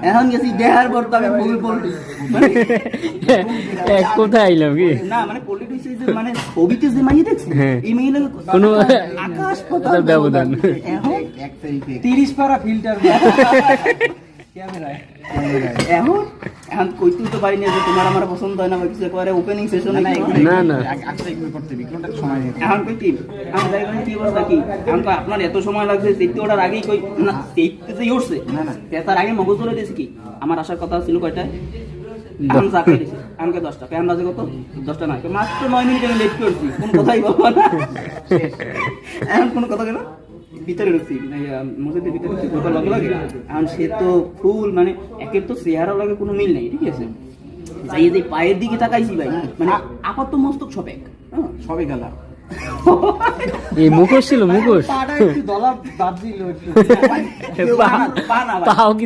এখন গেছি দেহার পর তো আমি বমি পড়লি কোথায় আইলাম কি না মানে পলিটিক্স মানে ছবিতে যে মাইয়ে দেখছি এই মেয়ে কোনো আকাশ পাতাল ব্যবধান এখন 30 পারা ফিল্টার ক্যামেরায় এখন এখন কইতে তো পারি না যে তোমার আমার পছন্দ হয় না বা কিছু করে ওপেনিং সেশনে না না আচ্ছা এগুলো করতে বিক্রমটা সময় এখন কই কি আমি দেখলাম কি অবস্থা কি এখন তো আপনার এত সময় লাগছে সেইতে ওটার আগেই কই না সেইতে যে উঠছে না না তার আগে মগজ ধরে দিয়েছে কি আমার আসার কথা ছিল কয়টায় আমি চাকরি দিছি আমাকে 10টা প্যান বাজে কত 10টা না মাত্র 9 মিনিট আমি লেট করছি কোন কথাই বলবো না এখন কোন কথা কেন ভিতরে ঢুকছি মসজিদের ভিতরে ঢুকছি কথা লগে লাগে এখন সে তো ফুল মানে একের তো চেহারা লাগে কোনো মিল নেই ঠিক আছে যাই যে পায়ের দিকে তাকাইছি ভাই মানে আপাত মস্তক সবে সবে গেলা এই মুখোশ ছিল মুখোশ পাটা একটু দলা বাদ দিল একটু পাও কি